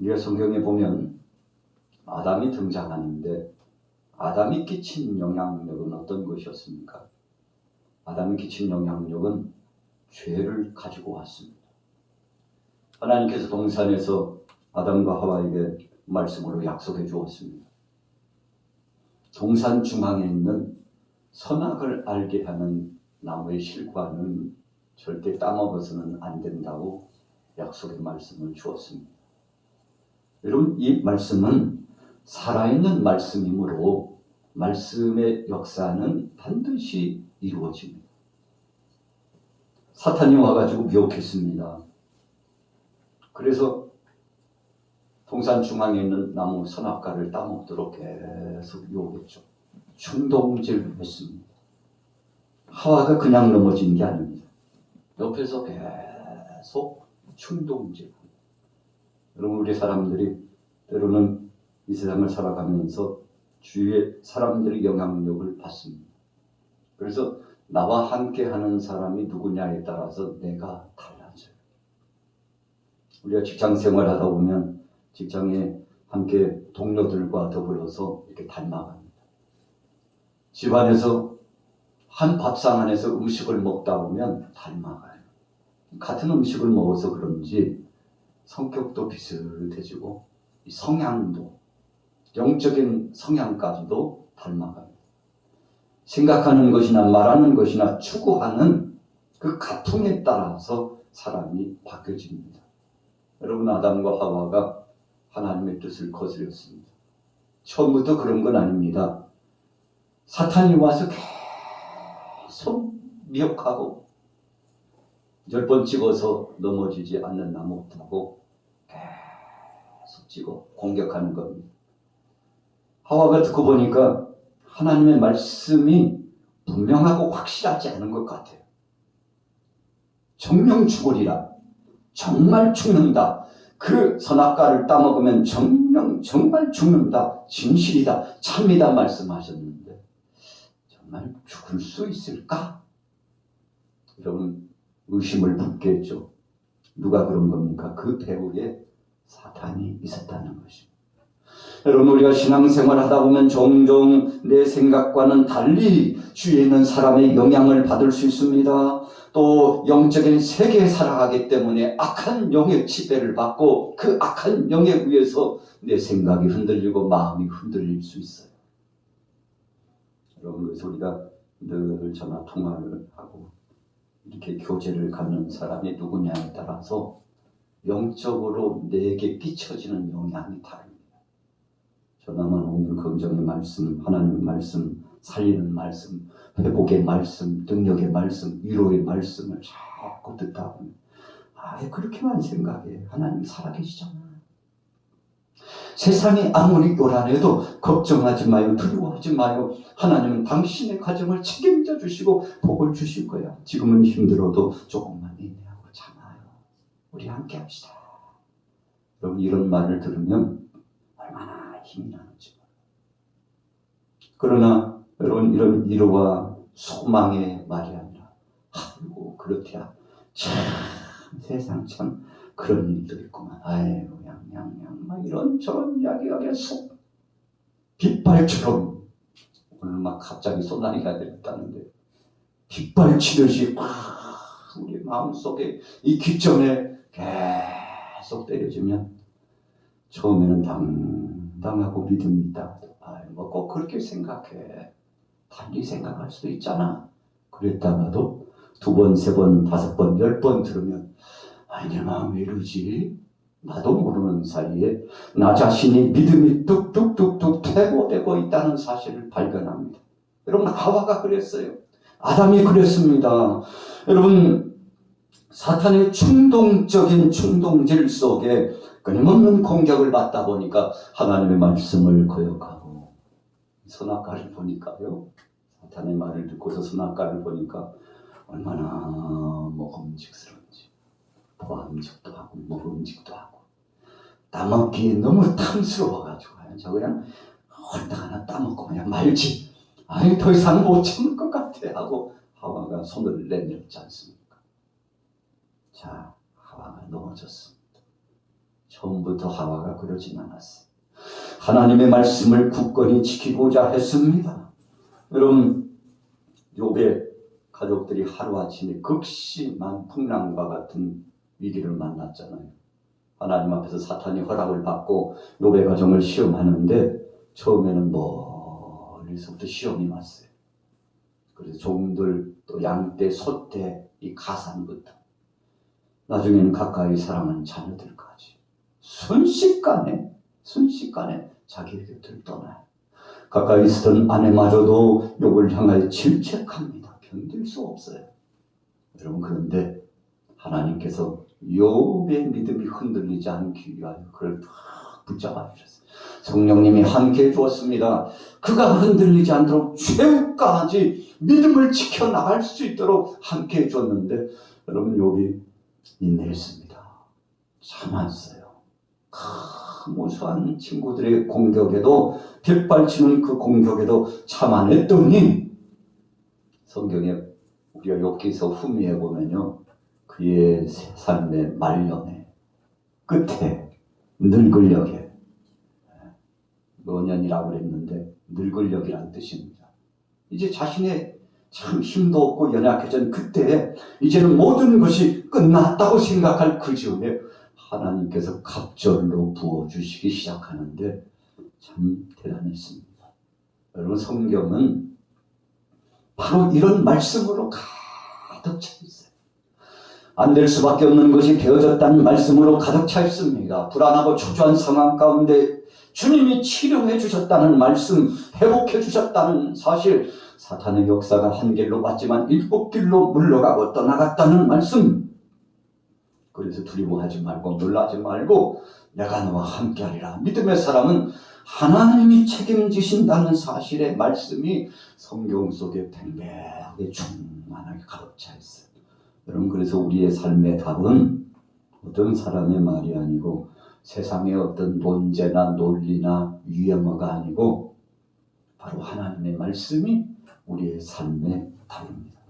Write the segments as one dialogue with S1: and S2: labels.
S1: 우리가 성경에 보면 아담이 등장하는데 아담이 끼친 영향력은 어떤 것이었습니까? 아담이 끼친 영향력은 죄를 가지고 왔습니다. 하나님께서 동산에서 아담과 하와에게 말씀으로 약속해 주었습니다. 동산 중앙에 있는 선악을 알게 하는 나무의 실과는 절대 따먹어서는 안 된다고 약속의 말씀을 주었습니다. 여러분, 이 말씀은 살아있는 말씀이므로 말씀의 역사는 반드시 이루어집니다. 사탄이 와가지고 미혹했습니다. 그래서 동산 중앙에 있는 나무 선악과를 따먹도록 계속 유혹했죠. 충동질을 했습니다. 하와가 그냥 넘어진 게 아닙니다. 옆에서 계속 충동질. 여러분, 우리 사람들이 때로는 이 세상을 살아가면서 주위의 사람들의 영향력을 받습니다. 그래서 나와 함께 하는 사람이 누구냐에 따라서 내가 달라져요. 우리가 직장 생활하다 보면 직장에 함께 동료들과 더불어서 이렇게 닮아갑니다. 집안에서 한 밥상 안에서 음식을 먹다 보면 닮아가요. 같은 음식을 먹어서 그런지 성격도 비슷해지고 성향도, 영적인 성향까지도 닮아가요. 생각하는 것이나 말하는 것이나 추구하는 그 가풍에 따라서 사람이 바뀌어집니다. 여러분, 아담과 하와가 하나님의 뜻을 거스렸습니다. 처음부터 그런 건 아닙니다. 사탄이 와서 계속 미혹하고 10번 찍어서 넘어지지 않는 나무 없다고 계속 찍어 공격하는 겁니다. 하와가 듣고 보니까 하나님의 말씀이 분명하고 확실하지 않은 것 같아요. 정령 죽으리라. 정말 죽는다. 그 선악과를 따먹으면 정말 죽는다. 진실이다. 참이다 말씀하셨는데 정말 죽을 수 있을까? 여러분, 의심을 품게 했죠. 누가 그런 겁니까? 그 배후에 사탄이 있었다는 것입니다. 여러분, 우리가 신앙생활 하다 보면 종종 내 생각과는 달리 주위에 있는 사람의 영향을 받을 수 있습니다. 또 영적인 세계에 살아가기 때문에 악한 영의 지배를 받고 그 악한 영에 의해서 내 생각이 흔들리고 마음이 흔들릴 수 있어요. 여러분, 그래서 우리가 늘 전화 통화를 하고 이렇게 교제를 갖는 사람이 누구냐에 따라서 영적으로 내게 끼쳐지는 영향이 다릅니다. 전화만 오는 긍정의 말씀, 하나님의 말씀, 살리는 말씀, 회복의 말씀, 능력의 말씀, 위로의 말씀을 자꾸 듣다 보면 그렇게만 생각해. 하나님 살아계시잖아. 세상이 아무리 요란해도 걱정하지 마요. 두려워하지 마요. 하나님은 당신의 가정을 책임져 주시고 복을 주실 거야. 지금은 힘들어도 조금만 인내하고 참아요. 우리 함께 합시다. 여러분, 이런 말을 들으면 얼마나 힘이 나는지. 그러나 여러분, 이런 위로와 소망의 말이 아니라 아이고 그렇대야. 참 세상 참 그런 일도 있구만. 아이고 양양양 막 이런 저런 이야기가 계속 빗발처럼 오늘 막 갑자기 쏟아내가 됐다는데 빗발치듯이 막 우리 마음속에 이 기점에 계속 때려주면 처음에는 당당하고 믿음이 있다. 뭐 꼭 그렇게 생각해. 달리 생각할 수도 있잖아. 그랬다가도 2번, 3번, 5번, 10번 들으면 내 마음 왜 이러지? 나도 모르는 사이에 나 자신이 믿음이 뚝뚝뚝뚝 퇴보되고 있다는 사실을 발견합니다. 여러분, 하와가 그랬어요. 아담이 그랬습니다. 여러분, 사탄의 충동적인 충동질 속에 끊임없는 공격을 받다 보니까 하나님의 말씀을 거역하고 선악과를 보니까요. 사탄의 말을 듣고서 선악과를 보니까 얼마나 먹음직스러운지. 보암직도 하고 먹음직도 하고 따먹기에 너무 탐스러워가지고 저 그냥 홀딱 하나 따먹고 그냥 말지. 더 이상 못 참을 것 같아 하고 하와가 손을 내밀었지 않습니까? 자, 하와가 넘어졌습니다. 처음부터 하와가 그러진 않았어요. 하나님의 말씀을 굳건히 지키고자 했습니다. 여러분, 욥의 가족들이 하루아침에 극심한 풍랑과 같은 위기를 만났잖아요. 하나님 앞에서 사탄이 허락을 받고 욥의 가정을 시험하는데 처음에는 멀리서부터 시험이 왔어요. 그래서 종들, 또 양떼, 소떼, 이 가산부터 나중에는 가까이 사랑하는 자녀들까지 순식간에 자기 곁을 떠나요. 가까이 있었던 아내마저도 욥을 향하여 질책합니다. 견딜 수 없어요. 여러분, 그런데 하나님께서 욥의 믿음이 흔들리지 않기 위하여 그를 딱 붙잡아 주셨어요. 성령님이 함께 해 주었습니다. 그가 흔들리지 않도록 최후까지 믿음을 지켜나갈 수 있도록 함께 해 줬는데, 여러분, 욥이 인내했습니다. 참았어요. 무수한 친구들의 공격에도, 빗발치는 그 공격에도 참아냈더니, 성경에 우리가 욥기서 후미에 보면요, 그의 삶의 말년에 끝에 늙을녘에, 노년이라고 그랬는데 늙을녘이란 뜻입니다. 이제 자신의 참 힘도 없고 연약해진 그때 이제는 모든 것이 끝났다고 생각할 그 즈음에 하나님께서 갑절로 부어주시기 시작하는데 참 대단했습니다. 여러분, 성경은 바로 이런 말씀으로 가득 차 있어요. 안 될 수밖에 없는 것이 되어졌다는 말씀으로 가득 차 있습니다. 불안하고 초조한 상황 가운데 주님이 치료해 주셨다는 말씀, 회복해 주셨다는 사실, 사탄의 역사가 한 길로 왔지만 7길로 물러가고 떠나갔다는 말씀. 그래서 두려워하지 말고 놀라지 말고 내가 너와 함께하리라. 믿음의 사람은 하나님이 책임지신다는 사실의 말씀이 성경 속에 팽팽하게 충만하게 가득 차 있어요. 여러분, 그래서 우리의 삶의 답은 어떤 사람의 말이 아니고 세상의 어떤 논제나 논리나 유행어가 아니고 바로 하나님의 말씀이 우리의 삶의 답입니다.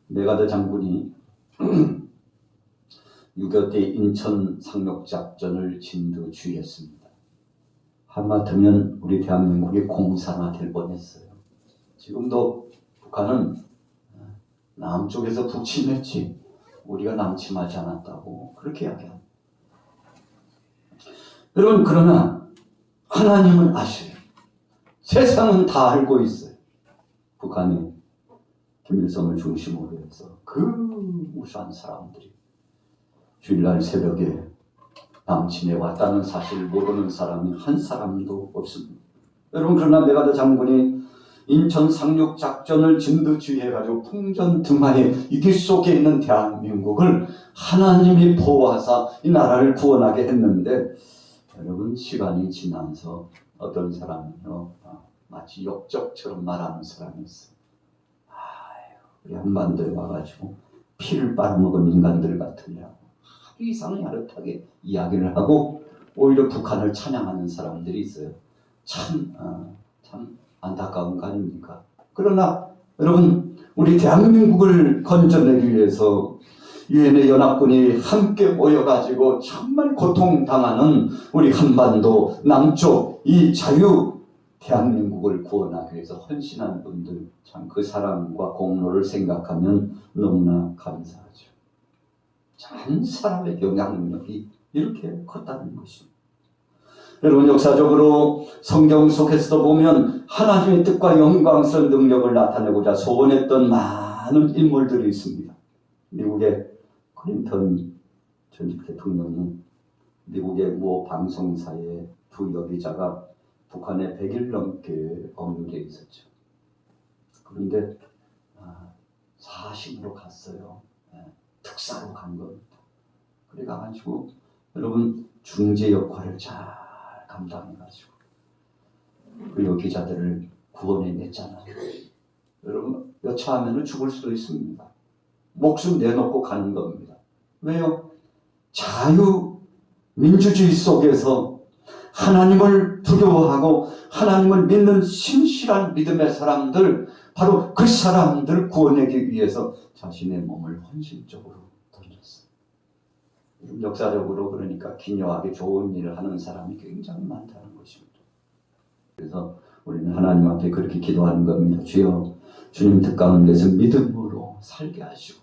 S1: 메가더 장군이 6.25 때 인천 상륙작전을 진두지휘했습니다. 하마터면 우리 대한민국이 공산화될 뻔했어요. 지금도 북한은 남쪽에서 북침했지 우리가 남침하지 않았다고 그렇게 이야기합니다. 여러분, 그러나 하나님은 아셔요. 세상은 다 알고 있어요. 북한이 김일성을 중심으로 해서 그 무수한 사람들이 주일날 새벽에 남침해 왔다는 사실을 모르는 사람이 한 사람도 없습니다. 여러분, 그러나 메가더 장군이 인천 상륙작전을 진두지휘해가지고 풍전등화에 이 길 속에 있는 대한민국을 하나님이 보호하사 이 나라를 구원하게 했는데, 여러분, 시간이 지나서 어떤 사람은요, 마치 역적처럼 말하는 사람이 있어요. 우리 한반도에 와가지고 피를 빨아먹은 인간들 같으냐고 하도 이상을 야릇하게 이야기를 하고 오히려 북한을 찬양하는 사람들이 있어요. 참 안타까운 거 아닙니까? 그러나 여러분, 우리 대한민국을 건져내기 위해서 유엔의 연합군이 함께 모여가지고 정말 고통당하는 우리 한반도 남쪽 이 자유 대한민국을 구원하기 위해서 헌신한 분들, 참 그 사랑과 공로를 생각하면 너무나 감사하죠. 한 사람의 영향력이 이렇게 컸다는 것입니다. 여러분, 역사적으로 성경 속에서도 보면 하나님의 뜻과 영광스러운 능력을 나타내고자 소원했던 많은 인물들이 있습니다. 미국의 클린턴 전직 대통령은 미국의 모 방송사의 두 여기자가 북한에 100일 넘게 억류돼 있었죠. 그런데 사심으로 갔어요. 특사로 간 겁니다. 그래가지고 여러분, 중재 역할을 잘 감당해가지고 그 여기자들을 구원해냈잖아요. 여러분, 여차하면 죽을 수도 있습니다. 목숨 내놓고 가는 겁니다. 왜요? 자유 민주주의 속에서 하나님을 두려워하고 하나님을 믿는 신실한 믿음의 사람들, 바로 그 사람들 구원하기 위해서 자신의 몸을 헌신적으로 던졌어요. 역사적으로 그러니까 기묘하게 좋은 일을 하는 사람이 굉장히 많다는 것입니다. 그래서 우리는 하나님 앞에 그렇게 기도하는 겁니다. 주여, 주님 뜻 가운데서 믿음으로 살게 하시고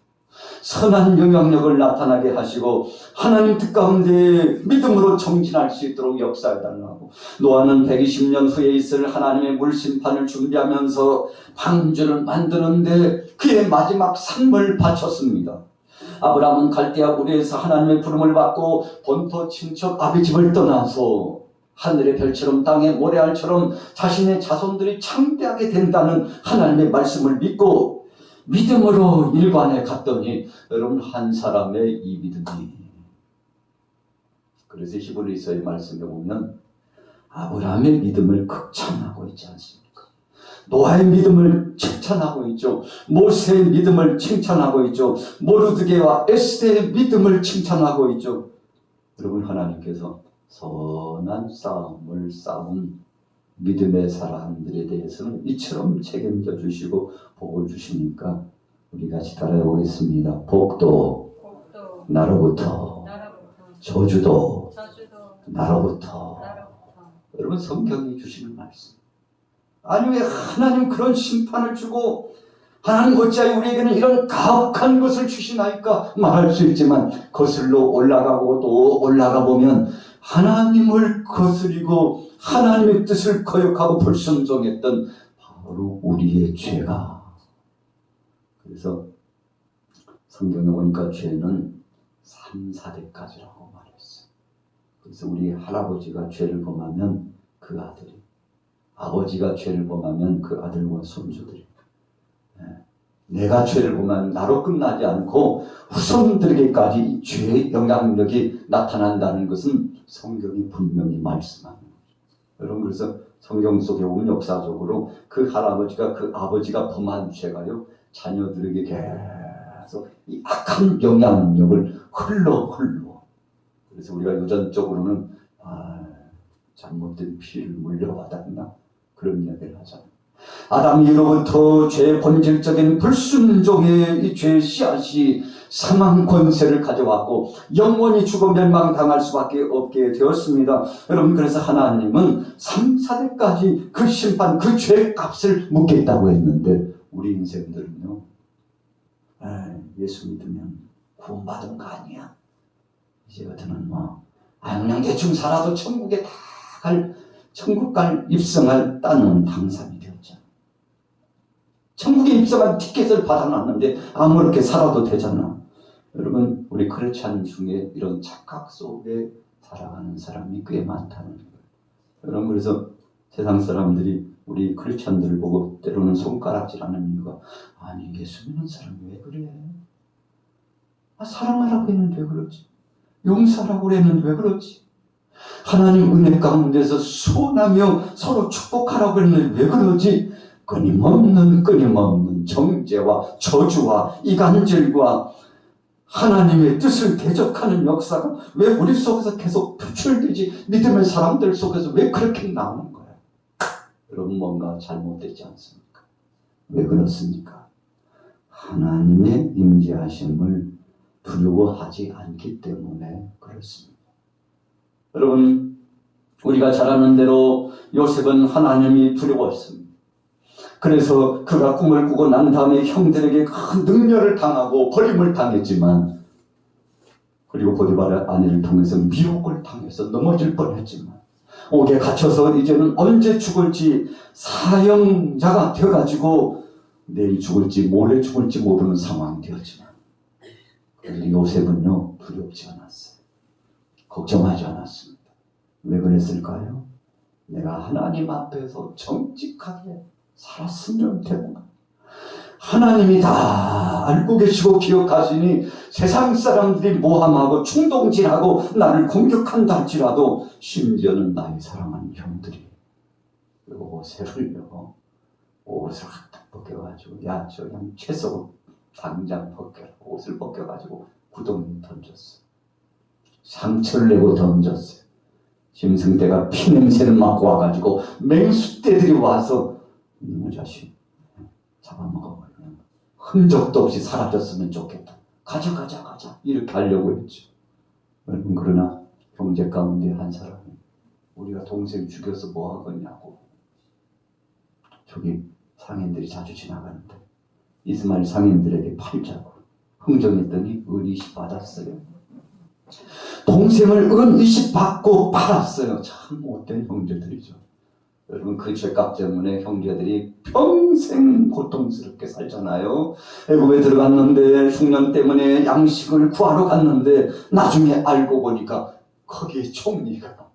S1: 선한 영향력을 나타나게 하시고 하나님 뜻 가운데 믿음으로 정진할 수 있도록 역사해달라고. 노아는 120년 후에 있을 하나님의 물심판을 준비하면서 방주를 만드는데 그의 마지막 삶을 바쳤습니다. 아브라함은 갈대아 우르에서 하나님의 부름을 받고 본토 친척 아비집을 떠나서 하늘의 별처럼 땅의 모래알처럼 자신의 자손들이 창대하게 된다는 하나님의 말씀을 믿고 믿음으로 일관에 갔더니 여러분 한 사람의 이 믿음이, 그래서 히브리서의 말씀에 보면 아브라함의 믿음을 극찬하고 있지 않습니까? 노아의 믿음을 칭찬하고 있죠. 모세의 믿음을 칭찬하고 있죠. 모르드게와 에스더의 믿음을 칭찬하고 있죠. 여러분 하나님께서 선한 싸움을 싸운 믿음의 사람들에 대해서는 이처럼 책임져 주시고 복을 주시니까 우리 같이 따라해 보겠습니다. 복도 나로부터, 저주도 나로부터. 여러분 성경이 주시는 말씀. 아니 왜 하나님 그런 심판을 주고 하나님 어찌하여 우리에게는 이런 가혹한 것을 주시나이까 말할 수 있지만 거슬러 올라가고 또 올라가 보면 하나님을 거스리고 하나님의 뜻을 거역하고 불순종했던 바로 우리의 죄가. 그래서 성경에 보니까 죄는 3, 4대까지라고 말했어요. 그래서 우리 할아버지가 죄를 범하면 그 아들이, 아버지가 죄를 범하면 그 아들과 손주들이, 내가 죄를 범하면 나로 끝나지 않고 후손들에게까지 이 죄의 영향력이 나타난다는 것은 성경이 분명히 말씀합니다. 여러분 그래서 성경 속에 보면 역사적으로 그 할아버지가 그 아버지가 범한 죄가요 자녀들에게 계속 이 악한 영향력을 흘러 그래서 우리가 유전적으로는 잘못된 피를 물려받았나 그런 이야기를 하잖아요. 아담 이후로부터 죄의 본질적인 불순종의 이 죄의 씨앗이 사망 권세를 가져왔고 영원히 죽어 멸망당할 수밖에 없게 되었습니다. 여러분 그래서 하나님은 3, 4대까지 그 심판, 그 죄의 값을 묻겠다고 했는데 우리 인생들은요 예수 믿으면 구원받은 거 아니야. 이제부터는 그냥 대충 살아도 천국에 다 갈, 천국 갈 입성할 따는 당사이 되었잖아. 천국에 입성한 티켓을 받아놨는데 아무렇게 살아도 되잖아. 여러분 우리 크리스찬 중에 이런 착각 속에 살아가는 사람이 꽤 많다는 거예요. 여러분 그래서 세상 사람들이 우리 크리스찬들을 보고 때로는 손가락질하는 이유가 아니 예수 믿는 사람이 왜 그래? 사랑하라고 했는데 왜 그러지? 용서하라고 했는데 왜 그러지? 하나님 은혜 가운데서 소원하며 서로 축복하라고 했는데 왜 그러지? 끊임없는 정죄와 저주와 이간질과 하나님의 뜻을 대적하는 역사가 왜 우리 속에서 계속 표출되지? 믿음의 사람들 속에서 왜 그렇게 나오는 거야? 여러분 뭔가 잘못되지 않습니까? 왜 그렇습니까? 하나님의 임재하심을 두려워하지 않기 때문에 그렇습니다. 여러분 우리가 잘 아는 대로 요셉은 하나님이 두려웠습니다. 그래서 그가 꿈을 꾸고 난 다음에 형들에게 큰 능멸을 당하고 버림을 당했지만 그리고 보디발의 아내를 통해서 미혹을 당해서 넘어질 뻔했지만 옥에 갇혀서 이제는 언제 죽을지 사형자가 되어가지고 내일 죽을지 모레 죽을지 모르는 상황이 되었지만 그런데 요셉은요 두렵지 않았어요. 걱정하지 않았습니다. 왜 그랬을까요? 내가 하나님 앞에서 정직하게 살았으면 되구나. 하나님이 다 알고 계시고 기억하시니 세상 사람들이 모함하고 충동질하고 나를 공격한다 할지라도 심지어는 나의 사랑하는 형들이 요셉을요 옷을 딱 벗겨가지고 야 저 그냥 채석을 당장 벗겨라. 옷을 벗겨가지고 구덩이에 던졌어. 상처를 내고 던졌어요. 짐승대가 피냄새를 맡고 와가지고 맹수떼들이 와서 이놈의 자식 잡아먹어버리면 흔적도 없이 사라졌으면 좋겠다. 가자 이렇게 하려고 했죠. 여러분, 그러나 형제 가운데 한 사람이 우리가 동생 죽여서 뭐 하겠냐고, 저기 상인들이 자주 지나가는데 이스마엘 상인들에게 팔자고 흥정했더니 은 20 받았어요. 동생을 은 20 받고 팔았어요. 참 못된 형제들이죠. 여러분, 그 죄값 때문에 형제들이 평생 고통스럽게 살잖아요. 애굽에 들어갔는데 흉년 때문에 양식을 구하러 갔는데 나중에 알고 보니까 거기에 총리가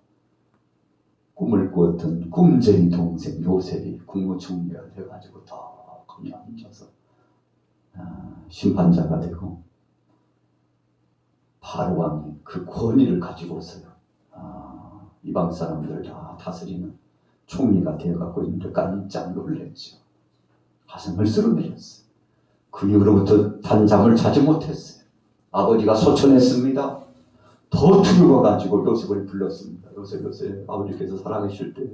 S1: 꿈을 꾸었던 꿈쟁이 동생 요셉이 국무총리가 돼가지고 더 거기 앉아서 심판자가 되고, 바로 왕이 그 권위를 가지고서요, 이방 사람들을 다 다스리는 총리가 되어갖고 있는데 깜짝 놀랐죠. 가슴을 쓸어내렸어요. 그 이후로부터 단잠을 자지 못했어요. 아버지가 소천했습니다. 더 두려워가지고 요셉을 불렀습니다. 요셉, 아버지께서 살아계실 때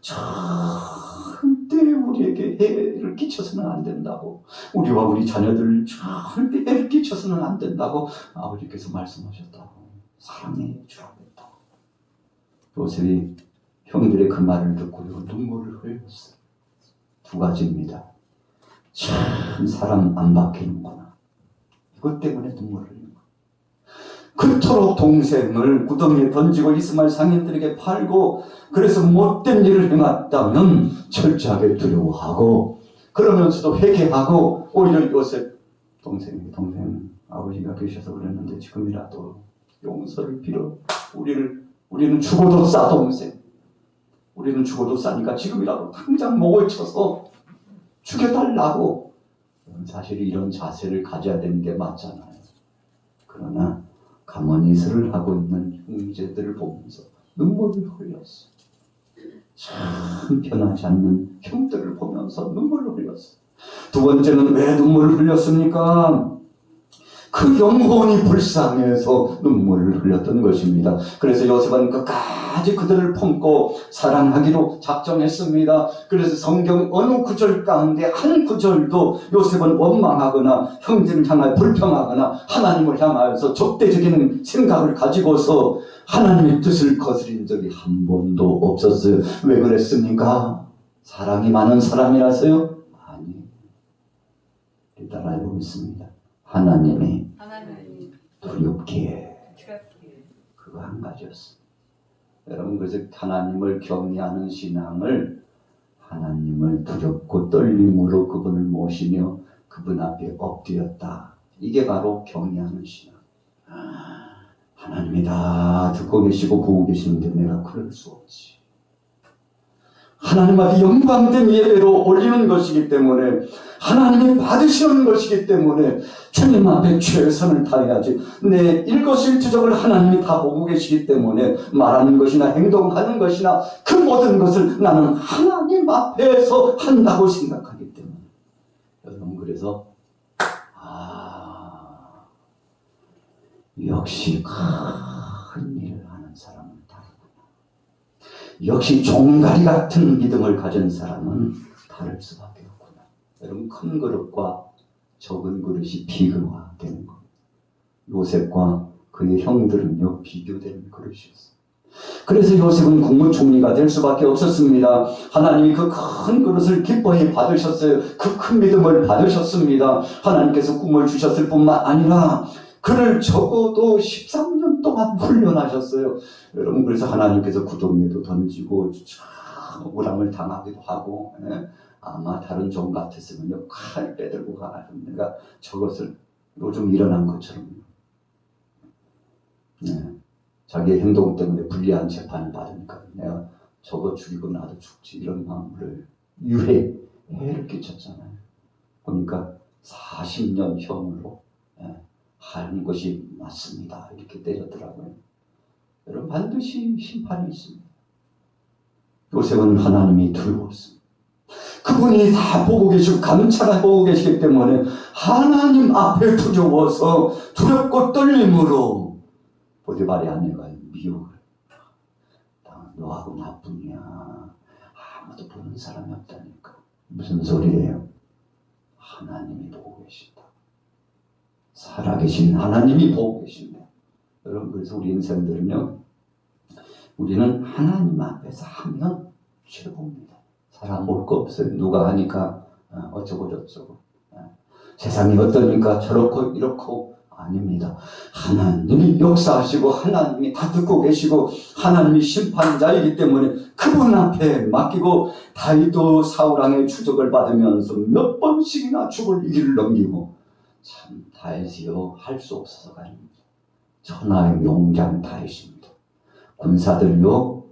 S1: 절대 우리에게 해를 끼쳐서는 안 된다고, 우리와 우리 자녀들 절대 해를 끼쳐서는 안 된다고 아버지께서 말씀하셨다고, 사랑해 주라겠다고. 요셉이 형들의 그 말을 듣고요, 눈물을 흘렸어요. 두 가지입니다. 참 사람 안 바뀌는구나, 이것 때문에 눈물을 흘린 거예요. 그토록 동생을 구덩이에 던지고 이스마엘 상인들에게 팔고 그래서 못된 일을 행했다면 철저하게 두려워하고, 그러면서도 회개하고, 오히려 요셉 동생 아버지가 계셔서 그랬는데 지금이라도 용서를 빌어, 우리는 죽어도 싸, 동생, 우리는 죽어도 싸니까 지금이라도 당장 목을 쳐서 죽여달라고. 사실 이런 자세를 가져야 되는 게 맞잖아요. 그러나 가만히 설을 하고 있는 형제들을 보면서 눈물을 흘렸어. 참 편하지 않는 형들을 보면서 눈물을 흘렸어. 두 번째는 왜 눈물을 흘렸습니까? 그 영혼이 불쌍해서 눈물을 흘렸던 것입니다. 그래서 요셉은 끝까지 그들을 품고 사랑하기로 작정했습니다. 그래서 성경 어느 구절 가운데 한 구절도 요셉은 원망하거나 형제를 향하여 불평하거나 하나님을 향하여서 적대적인 생각을 가지고서 하나님의 뜻을 거스린 적이 한 번도 없었어요. 왜 그랬습니까? 사랑이 많은 사람이라서요? 아니, 일단 알고 있습니다. 하나님이 두렵기에, 그거 한 가지였어요. 여러분, 그래서 하나님을 경외하는 신앙을 하나님을 두렵고 떨림으로 그분을 모시며 그분 앞에 엎드렸다, 이게 바로 경외하는 신앙. 하나님이 다 듣고 계시고 보고 계시는데 내가 그럴 수 없지. 하나님 앞에 영광된 예배로 올리는 것이기 때문에, 하나님이 받으시는 것이기 때문에 주님 앞에 최선을 다해야지. 내 일거수일투족을 하나님이 다 보고 계시기 때문에 말하는 것이나 행동하는 것이나 그 모든 것을 나는 하나님 앞에서 한다고 생각하기 때문에. 여러분, 그래서 역시 큰 일을 하는 사람은 다르구나, 역시 종다리 같은 믿음을 가진 사람은 다를 수밖에 없구나. 여러분, 큰 그릇과 적은 그릇이 비교화되는 겁니다. 요셉과 그의 형들은요, 비교되는 그릇이었어요. 그래서 요셉은 국무총리가 될 수밖에 없었습니다. 하나님이 그 큰 그릇을 기뻐히 받으셨어요. 그 큰 믿음을 받으셨습니다. 하나님께서 꿈을 주셨을 뿐만 아니라 그를 적어도 13년 동안 훈련하셨어요. 여러분, 그래서 하나님께서 구덩이에도 던지고 억울함을 당하기도 하고, 아마 다른 종 같았으면요, 칼 빼들고 가라. 내가 저것을 요즘 일어난 것처럼 자기의 행동 때문에 불리한 재판을 받으니까 내가 저거 죽이고 나도 죽지, 이런 마음을 해를 끼쳤잖아요. 보니까 40년형으로 하는 것이 맞습니다, 이렇게 때렸더라고요. 여러분, 반드시 심판이 있습니다. 요셉은 하나님이 두려웠습니다. 그분이 다 보고 계시고 감찰해 보고 계시기 때문에 하나님 앞에 두려워서 두렵고 떨림으로 보디발의 아내가 미혹을, 너하고 나뿐이야, 아무도 보는 사람이 없다니까. 무슨 소리예요? 하나님이 보고 계신다. 살아계신 하나님이 보고 계신다. 여러분, 그래서 우리 인생들은요, 우리는 하나님 앞에서 하면 최고입니다. 사람 볼 거 없어요. 누가 하니까 어쩌고 저쩌고, 세상이 어떠니까 저렇고 이렇고, 아닙니다. 하나님이 역사하시고 하나님이 다 듣고 계시고 하나님이 심판자이기 때문에 그분 앞에 맡기고, 다윗도 사울왕의 추적을 받으면서 몇 번씩이나 죽을 일을 넘기고, 참 다윗이요, 할 수 없어서가 아닙니다. 천하의 용장 다윗입니다. 군사들요,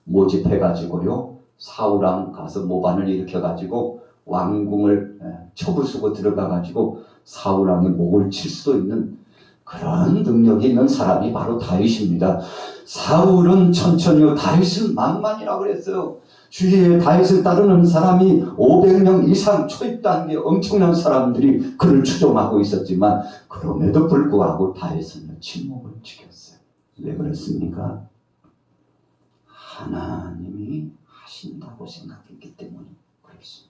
S1: 모집해가지고요, 사울왕 가서 모반을 일으켜가지고 왕궁을 쳐부수고 들어가가지고 사울왕의 목을 칠 수도 있는 그런 능력이 있는 사람이 바로 다윗입니다. 사울은 천천히요, 다윗은 만만이라고 그랬어요. 주위에 다윗을 따르는 사람이 500명 이상 초입단계 엄청난 사람들이 그를 추종하고 있었지만, 그럼에도 불구하고 다윗은 침묵을 지켰어요. 왜 그랬습니까? 하나님이 하신다고 생각했기 때문에 그렇습니다.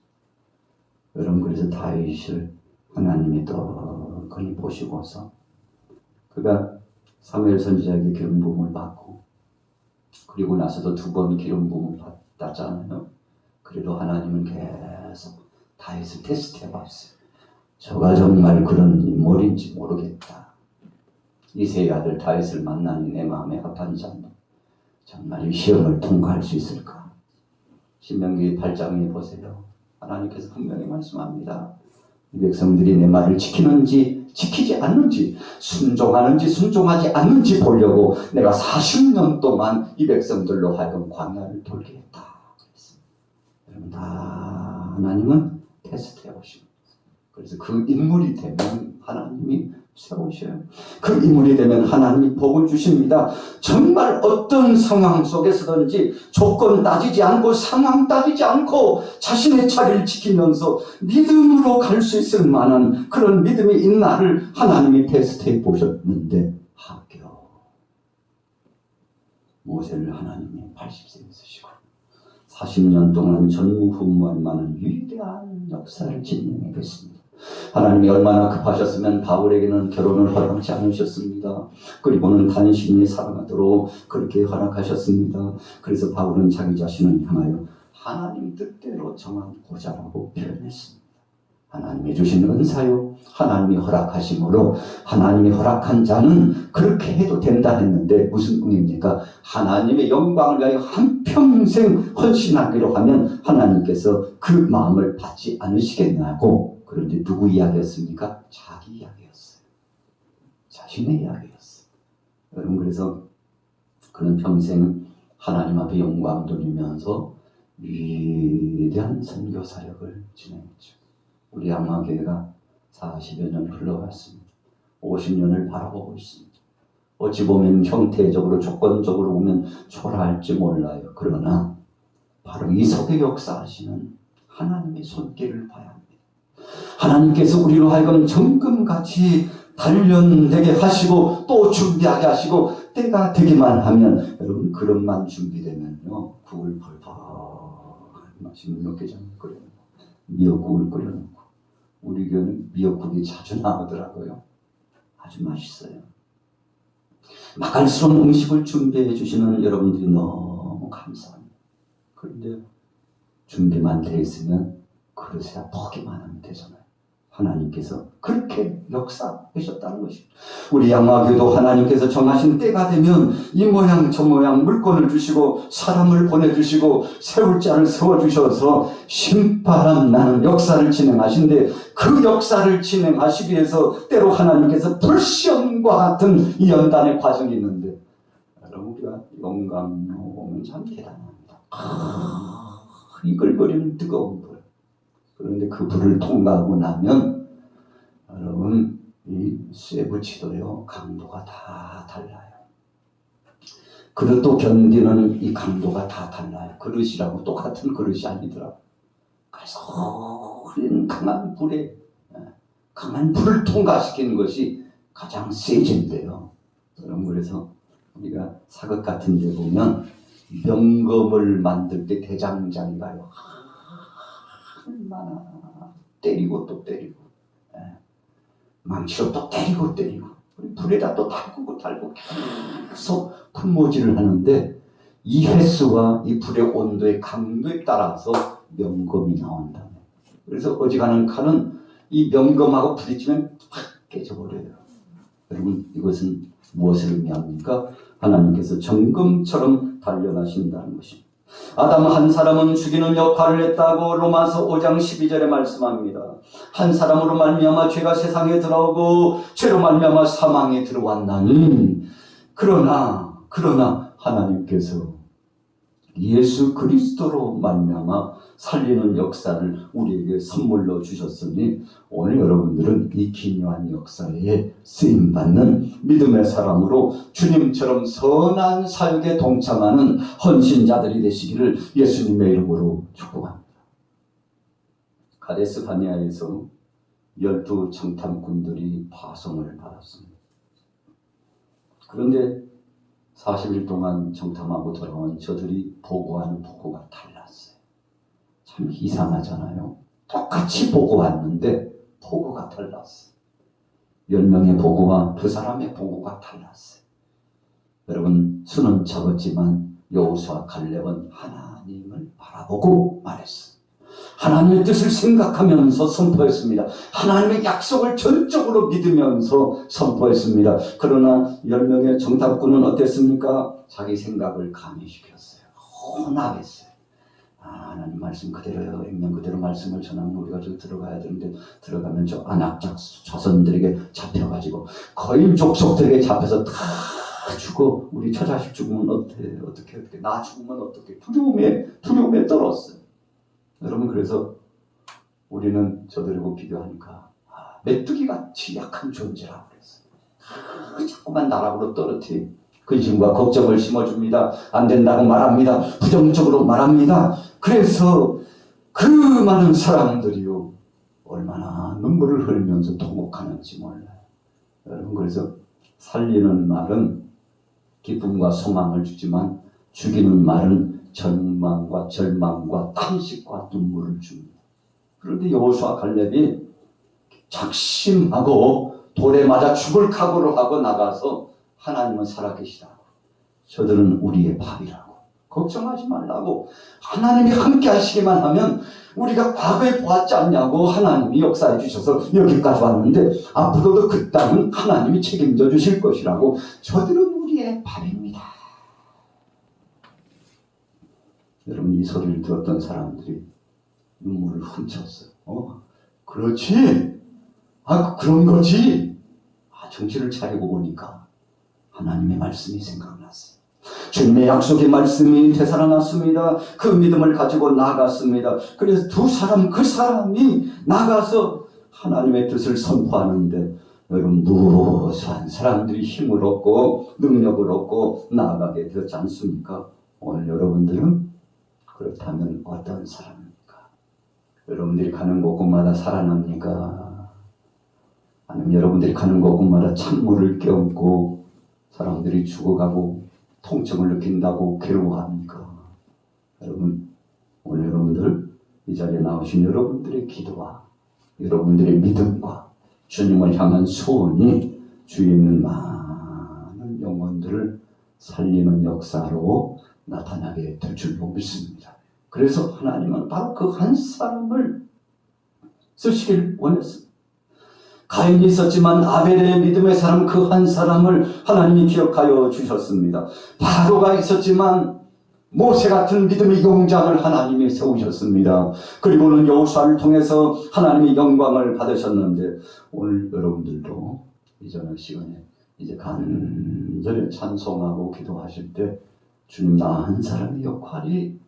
S1: 여러분, 그래서 다윗을 하나님이 떡하니 보시고서 그가 사무엘 선지자에게 기름 부음을 받고, 그리고 나서도 2번 기름 부음을 받았잖아요. 그래도 하나님은 계속 다윗을 테스트해 봤어요. 저가 정말 그런 인물인지 모르겠다. 이새의 아들 다윗을 만나니 내 마음에 합한 자인데 정말 이 시험을 통과할 수 있을까? 신명기 8장에 보세요. 하나님께서 분명히 말씀합니다. 이 백성들이 내 말을 지키는지 지키지 않는지, 순종하는지 순종하지 않는지 보려고 내가 40년 동안 이 백성들로 하여금 광야를 돌게 했다. 여러분, 다 하나님은 테스트해 보십니다. 그래서 그 인물이 되면 하나님이 세우셔요. 그 인물이 되면 하나님이 복을 주십니다. 정말 어떤 상황 속에서든지 조건 따지지 않고 상황 따지지 않고 자신의 자리를 지키면서 믿음으로 갈 수 있을 만한 그런 믿음이 있는 나를 하나님이 테스트해 보셨는데, 합격. 모세를 하나님이 80세에 쓰시고 40년 동안 전무후무할 만한 위대한 역사를 진행했습니다. 하나님이 얼마나 급하셨으면 바울에게는 결혼을 허락하지 않으셨습니다. 그리고는 단신이 살아가도록 그렇게 허락하셨습니다. 그래서 바울은 자기 자신을 향하여 하나님 뜻대로 정한 고자라고 표현했습니다. 하나님이 주신 은사요, 하나님이 허락하심으로 하나님이 허락한 자는 그렇게 해도 된다 했는데 무슨 의미입니까? 하나님의 영광을 위하여 한평생 헌신하기로 하면 하나님께서 그 마음을 받지 않으시겠냐고. 그런데 누구 이야기였습니까? 자기 이야기였어요. 자신의 이야기였어요. 여러분, 그래서 그는 평생 하나님 앞에 영광 돌리면서 위대한 선교 사역을 진행했죠. 우리 양화교회가 40여 년 흘러갔습니다. 50년을 바라보고 있습니다. 어찌 보면 형태적으로 조건적으로 보면 초라할지 몰라요. 그러나 바로 이 속에 역사하시는 하나님의 손길을 봐야 합니다. 하나님께서 우리로 하여금 정금같이 단련되게 하시고 또 준비하게 하시고 때가 되기만 하면, 여러분, 그릇만 준비되면요, 국을 벌벌 맛있는 육개장을 끓여놓고 미역국을 끓여놓고, 우리 교회는 미역국이 자주 나오더라고요. 아주 맛있어요. 맛깔스러운 음식을 준비해 주시는 여러분들이 너무 감사합니다. 그런데 준비만 돼 있으면 그릇에 포기만 하면 되잖아요. 하나님께서 그렇게 역사하셨다는 것입니다. 우리 양화교도 하나님께서 정하신 때가 되면 이 모양 저 모양 물건을 주시고 사람을 보내주시고 세울 자를 세워주셔서 신바람 나는 역사를 진행하신데, 그 역사를 진행하시기 위해서 때로 하나님께서 불시험과 같은 이 연단의 과정이 있는데, 여러분, 우리가 영광로 보면 참 대단합니다. 이글거리는 뜨거운 불. 그런데 그 불을 통과하고 나면, 여러분, 이 쇠붙이도요, 강도가 다 달라요. 그릇도 견디는 이 강도가 다 달라요. 그릇이라고 똑같은 그릇이 아니더라고요. 그래서 강한 불에, 강한 불을 통과시키는 것이 가장 세진데요. 여러분, 그래서 우리가 사극 같은 데 보면 명검을 만들 때 대장장이 가요. 얼마나 때리고 또 때리고, 망치로 또 때리고 때리고, 불에다 또 달구고 계속 품모질을 하는데 이 횟수와 이 불의 온도의 강도에 따라서 명검이 나온다. 그래서 어지간한 칼은 이 명검하고 부딪히면 확 깨져버려요. 여러분, 이것은 무엇을 의미합니까? 하나님께서 정금처럼 단련하신다는 것입니다. 아담 한 사람은 죽이는 역할을 했다고 로마서 5장 12절에 말씀합니다. 한 사람으로 말미암아 죄가 세상에 들어오고 죄로 말미암아 사망에 들어왔나니 그러나 하나님께서 예수 그리스도로 말미암아 살리는 역사를 우리에게 선물로 주셨으니 오늘 여러분들은 이 기묘한 역사에 쓰임받는 믿음의 사람으로 주님처럼 선한 사역에 동참하는 헌신자들이 되시기를 예수님의 이름으로 축복합니다. 가데스 바네아에서 12 정탐꾼들이 파송을 받았습니다. 그런데 40일 동안 정탐하고 돌아온 저들이 보고하는 보고가 달랐어요. 참 이상하잖아요. 똑같이 보고 왔는데 보고가 달랐어요. 10명의 보고와 2사람의 보고가 달랐어요. 여러분, 수는 적었지만 여호수아 갈렙은 하나님을 바라보고 말했어요. 하나님의 뜻을 생각하면서 선포했습니다. 하나님의 약속을 전적으로 믿으면서 선포했습니다. 그러나 10명의 정탐꾼은 어땠습니까? 자기 생각을 가미시켰어요. 혼합했어요. 하나님 말씀 그대로요. 액면 그대로 말씀을 전하면 우리가 저 들어가야 되는데 들어가면 저 안악작 자손들에게 잡혀가지고 거인 족속들에게 잡혀서 다 죽어. 우리 처자식 죽으면 어떻게 나 죽으면 어떻게 두려움에 떨었어요. 여러분, 그래서 우리는 저들하고 비교하니까 메뚜기같이 약한 존재라고 그랬어요. 자꾸만 나락으로 떨어뜨린 근심과 걱정을 심어줍니다. 안 된다고 말합니다. 부정적으로 말합니다. 그래서 그 많은 사람들이요 얼마나 눈물을 흘리면서 통곡하는지 몰라요. 여러분, 그래서 살리는 말은 기쁨과 소망을 주지만 죽이는 말은 절망과 탄식과 눈물을 줍니다. 그런데 여호수아 갈렙이 작심하고 돌에 맞아 죽을 각오를 하고 나가서 하나님은 살아계시다고, 저들은 우리의 밥이라고, 걱정하지 말라고, 하나님이 함께 하시기만 하면 우리가 과거에 보았지 않냐고 하나님이 역사해 주셔서 여기까지 왔는데 앞으로도 그 땅은 하나님이 책임져 주실 것이라고, 저들은 우리의 밥입니다. 여러분, 이 소리를 들었던 사람들이 눈물을 훔쳤어요. 그렇지. 그런 거지. 정신을 차리고 보니까 하나님의 말씀이 생각났어요. 주님의 약속의 말씀이 되살아났습니다. 그 믿음을 가지고 나갔습니다. 그래서 그 사람이 나가서 하나님의 뜻을 선포하는데, 여러분, 무수한 사람들이 힘을 얻고 능력을 얻고 나아가게 되었지 않습니까? 오늘 여러분들은 그렇다면 어떤 사람입니까? 여러분들이 가는 곳곳마다 살아납니까? 아니면 여러분들이 가는 곳곳마다 찬물을 껴안고 사람들이 죽어가고 통증을 느낀다고 괴로워합니까? 여러분, 오늘 여러분들 이 자리에 나오신 여러분들의 기도와 여러분들의 믿음과 주님을 향한 소원이 주위에 있는 많은 영혼들을 살리는 역사로 나타나게 될 줄로 믿습니다. 그래서 하나님은 바로 그 한 사람을 쓰시길 원했습니다. 가인이 있었지만 아벨의 믿음의 사람 그 한 사람을 하나님이 기억하여 주셨습니다. 바로가 있었지만 모세 같은 믿음의 용장을 하나님이 세우셨습니다. 그리고는 여호수아를 통해서 하나님의 영광을 받으셨는데, 오늘 여러분들도 이전의 시간에 이제 간절히 찬송하고 기도하실 때 주님, 나 한 사람의 역할이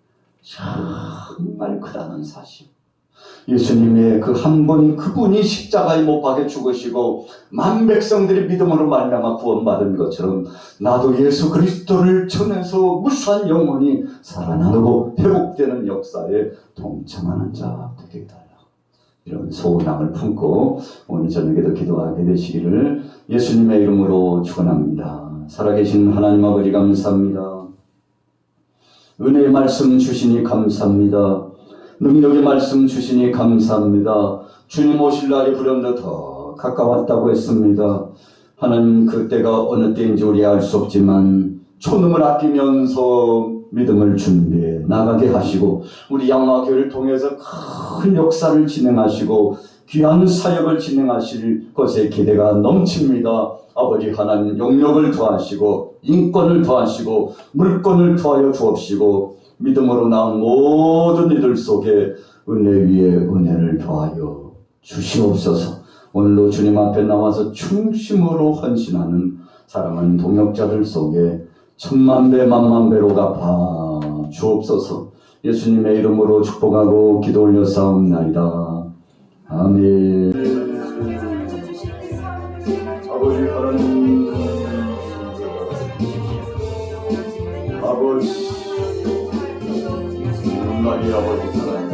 S1: 정말 크다는 사실, 예수님의 그 한 분, 그분이 십자가에 못 박혀 죽으시고 만 백성들이 믿음으로 말미암아 구원받은 것처럼 나도 예수 그리스도를 전해서 무수한 영혼이 살아나고 회복되는 역사에 동참하는 자 되게 해달라고, 이런 소원함을 품고 오늘 저녁에도 기도하게 되시기를 예수님의 이름으로 축원합니다. 살아계신 하나님 아버지, 감사합니다. 은혜의 말씀 주시니 감사합니다. 능력의 말씀 주시니 감사합니다. 주님 오실 날이 불현듯 더 가까웠다고 했습니다. 하나님, 그때가 어느 때인지 우리 알 수 없지만 초능을 아끼면서 믿음을 준비해 나가게 하시고 우리 양화교회를 통해서 큰 역사를 진행하시고 귀한 사역을 진행하실 것에 기대가 넘칩니다. 아버지 하나님, 용력을 더하시고 인권을 더하시고 물권을 더하여 주옵시고 믿음으로 나온 모든 이들 속에 은혜 위에 은혜를 더하여 주시옵소서. 오늘도 주님 앞에 나와서 충심으로 헌신하는 사랑하는 동역자들 속에 천만배 만만배로 갚아 주옵소서. 예수님의 이름으로 축복하고 기도 올려 싸움나이다. 아멘. 아버지 하나님, 아버지 나의 아버지 하나님,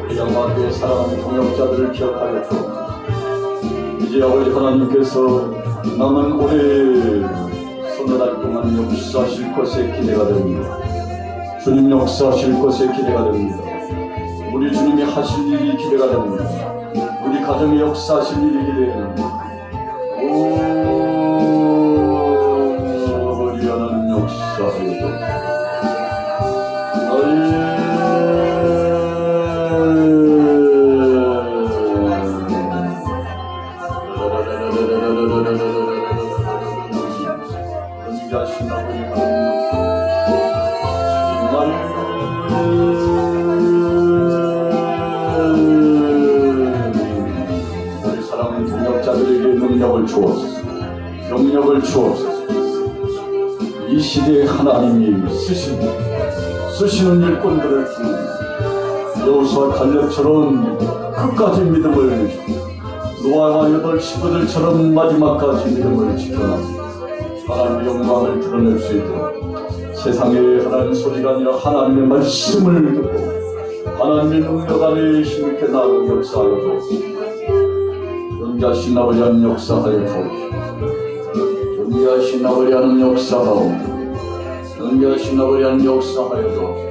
S1: 우리 양화교회 사랑하는 동역자들을 기억하여 주옵소서. 이제 아버지 하나님께서 남은 올해 서너 달 동안 역사하실 것에 기대가 됩니다. 주님 역사하실 것에 기대가 됩니다. 우리 주님이 하실 일이 기대가 됩니다. 우리 가정의 역사하실 일이 기대됩니다. 아버지 하나님 역사하여 우리 사랑하는 동역자들에게 능력을 주옵소서. 영력을 주옵소서. 이 시대에 하나님이 쓰시는 일꾼들을 통해 여호수아 갈렙처럼 끝까지 믿음을, 노아와 8 친구들처럼 마지막까지 믿음을 지켜나가고 하나님의 영광을 드러낼 수 있도록 세상에 하나님 소리가 아니라 하나님의 말씀을 듣고 하나님의 능력 안에 힘있게 나아가는 역사하여 주옵소서. 연기하신 아버지 하는 역사하여 주옵소서. 연기하신 아버지 하는 역사하옵소서. 연기하신 아버지 하는 역사하여 주옵소서.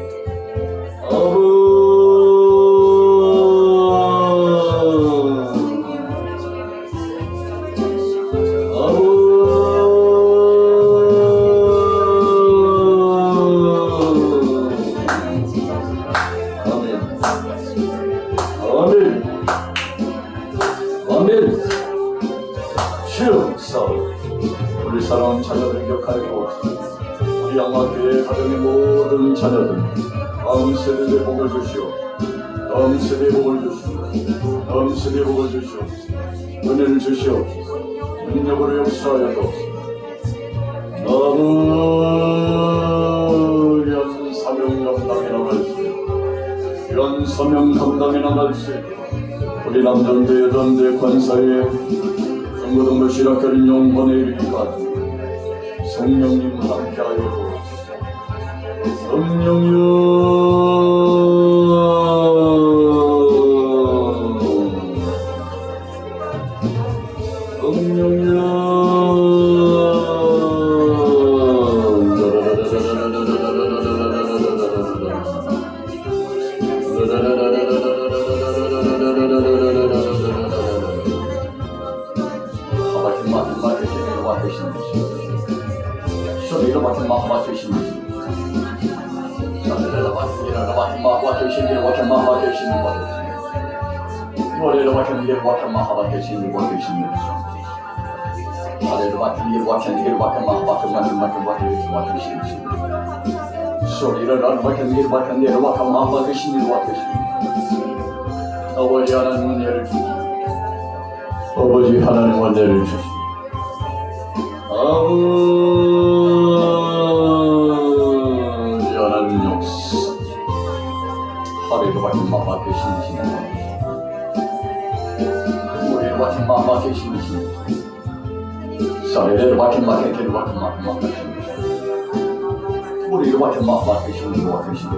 S1: 우리 사랑하는 자녀들 기억하여 주옵소서. 우리 양화교회 가정의 모든 자녀들 다음 세대의 복을 주시오. 다음 세대의 복을 주시오. 다음 세대의 복을 주시오. 은혜를 주시옵소서. 능력으로 역사하여 주옵소서. 이런 사명 감당해 나갈 수 있고, 이런 사명 감당해 나갈 수 있고, 우리 남전대 여전대 권사의 중고등부 실학교를 영원에 이르기까지 성령님 함께하여 주옵소서. 성령이여, 아버지 하나님 은혜를 주시오. 아버지 하나님 은혜를 주시오. 아버지 하나님 역사 하루에도 같은 마마 되시는 우리를 같은 마마 되시는 사례를 같은 마마 되시는 마마 되시는 우리를 같은 마마 되시는 마마 되시는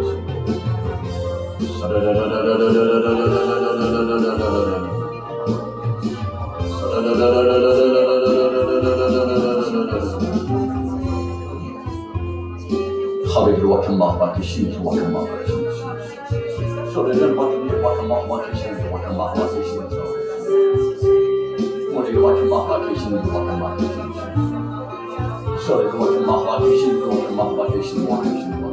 S1: 하루를 같은 마마 되시는 마마 되시는 소리를 맡은 마마 계시는 것 마마 계시는 머리를 맡은 마마 계시는 것 마마 계시는 소리를 맡은 마마 계시는 것 마마 계시는 것 계시는 것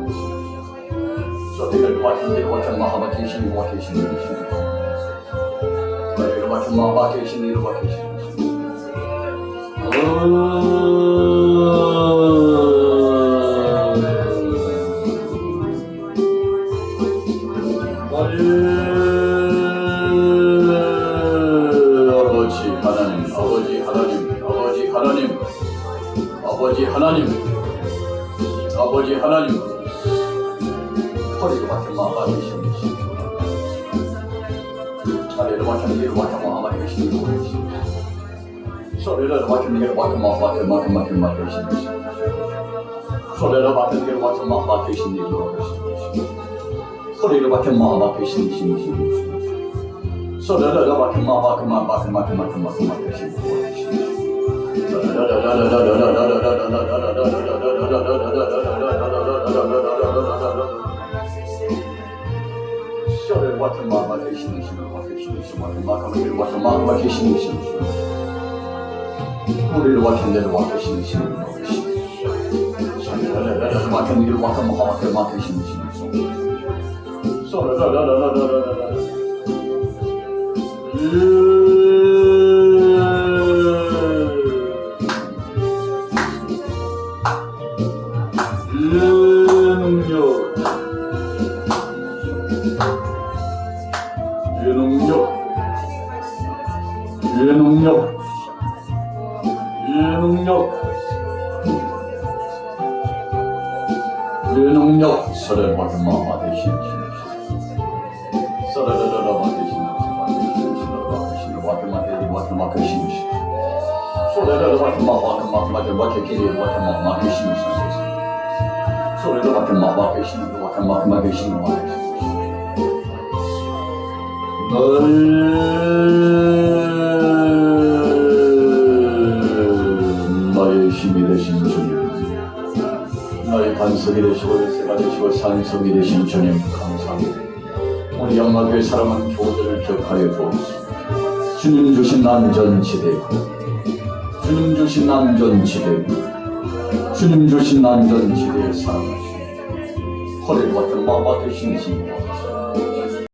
S1: 소리를 맡은 마마 계시는 것 계시는 것 머리를 맡은 마마 계시는 것 계시는 아버지 하나님 허리를 맡은 마마 계시는 다리를 맡은 길을 맡은 마마 계시는 소리를 맡은 길을 맡은 마마 계시는 소리를 맡은 길을 맡은 마마 계시는 소리를 맡은 마마 계시는 소리를 맡은 마마 계시는 소리를 맡은 마마 계시는 마마 계시는 우리를 맡은 데를 맡으시는 소리를 맡은 길을 맡은 마마 계시는 능력 소리를 맡은 마마 되시는 소리를 맡으시는 맡은 마마 계시는 소리를 맡은 마마 계시는 마마 계시는 소리를 맡은 마마 계시는 마마 계시는 나의 힘이 되신 주님 나의 반석이 되시고 열쇠가 되시고 산성이 되신 주님 감사합니다. 우리 양마교회 사랑하는 교우들을 기억하여 주옵소서. 주님 주신 안전지대 주님 주신 안전지대 주님 주신 안전지대에 사랑하시고 허리를 맡은 마마 되신 신과